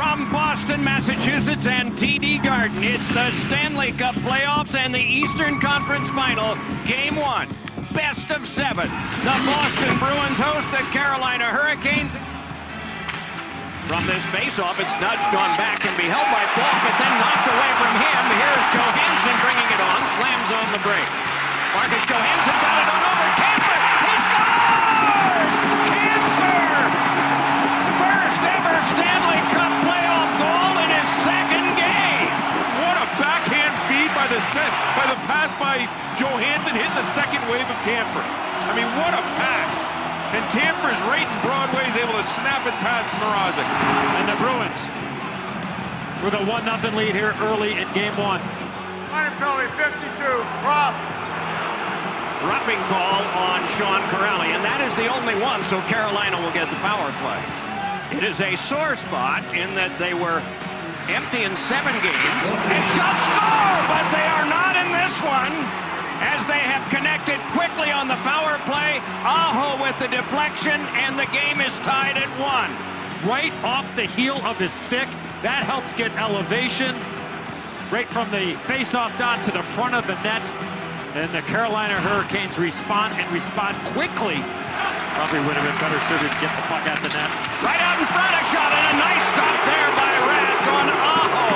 from Boston, Massachusetts and TD Garden. It's the Stanley Cup playoffs and the Eastern Conference Final, Game 1, best of 7. The Boston Bruins host the Carolina Hurricanes. From this faceoff, it's nudged on back and be held by Falk, but then knocked away from him. Here's Johansson bringing it on, slams on the break. Marcus Johansson got it on over. Kampfer, he scores! Kampfer! First ever Stanley Cup playoff goal in his second game. What a backhand feed by the pass by Johansson, hitting the second wave of Kampfer. I mean, what a pass! And Kampfer's right in Broadway is able to snap it past Mrazek. And the Bruins with a 1-0 lead here early in Game 1. Line penalty, 52, Rob. Roughing call on Sean Kuraly, and that is the only one, so Carolina will get the power play. It is a sore spot in that they were empty in 7 games, and shots score, but they are not in this one, as they have connected quickly on the power play. Aho with the deflection, and the game is tied at 1. Right off the heel of his stick. That helps get elevation. Right from the face-off dot to the front of the net. And the Carolina Hurricanes respond quickly. Probably would have been better suited to get the puck at the net. Right out in front, a shot, and a nice stop there by Rask on Aho.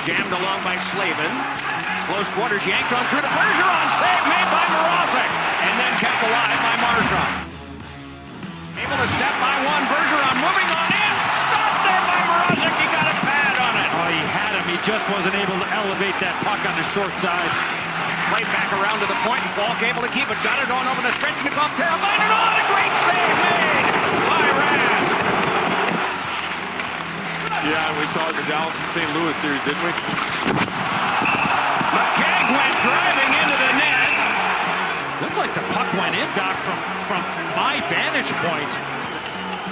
Jammed along by Slavin. Close quarters, yanked on through to Bergeron. Save made by Mrazek. And then kept alive by Marchand. Able to step by one. Bergeron moving on in. Stopped there by Mrazek. He got a pad on it. Oh, he had him. He just wasn't able to elevate that puck on the short side. Played back around to the point, and Falk able to keep it. Got it on over to Svechnikov. Teravainen on. A great save made by Rask. Yeah, we saw the Dallas and St. Louis series, didn't we? McKegg went driving into the net. Looked like the puck went in, Doc, from my vantage point.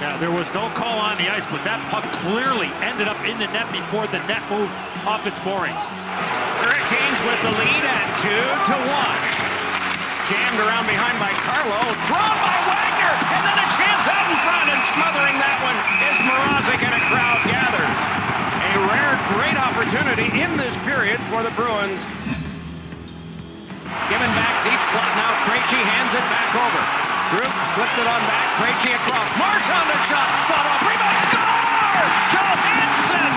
Now, there was no call on the ice, but that puck clearly ended up in the net before the net moved off its moorings. Hurricanes with the lead at 2-1. Jammed around behind by Carlo. Drawn by Wagner. And then a chance out in front. And smothering that one is Mrazek, and a crowd gathered. A rare, great opportunity in this period for the Bruins. Given back deep slot now. Krejci hands it back over. Group flipped it on back. Krejci across. Marchand a shot. Fought off. Rebound. Score! Johansson!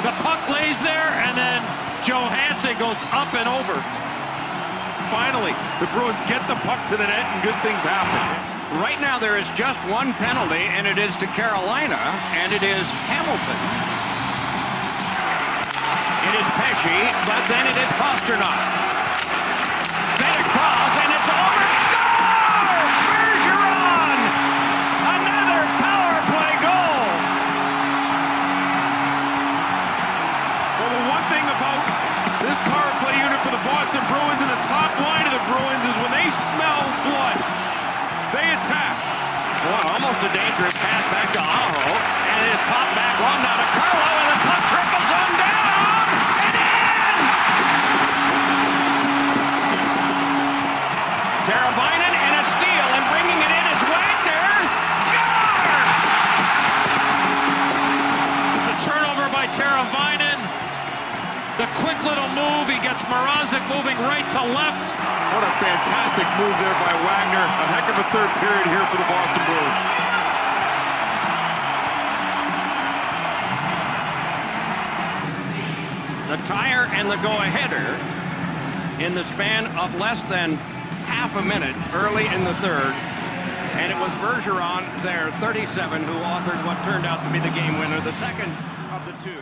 The puck lays there, and then Johansson goes up and over. Finally, the Bruins get the puck to the net and good things happen. Right now there is just one penalty, and it is to Carolina, and it is Hamilton. It is Pesce, but then it is Pastrnak. Then across, and it's over. Score! Bergeron! Another power play goal. Well, the one thing about this power play unit for the Boston Bruins and the top line of the Bruins is when they smell blood, they attack. Well, almost a dangerous pass back to Aho, and it is popped back on now to Carlo, and the puck trickles on down, and in! Teravainen and a steal, and bringing it in is Wagner. Score! The turnover by Teravainen. The quick little move. He gets Mrazek moving right to left. What a fantastic move there by Wagner. A heck of a third period here for the Boston Bruins. The tire and the go-aheader in the span of less than half a minute early in the third. And it was Bergeron there, 37, who authored what turned out to be the game winner, the second of the two.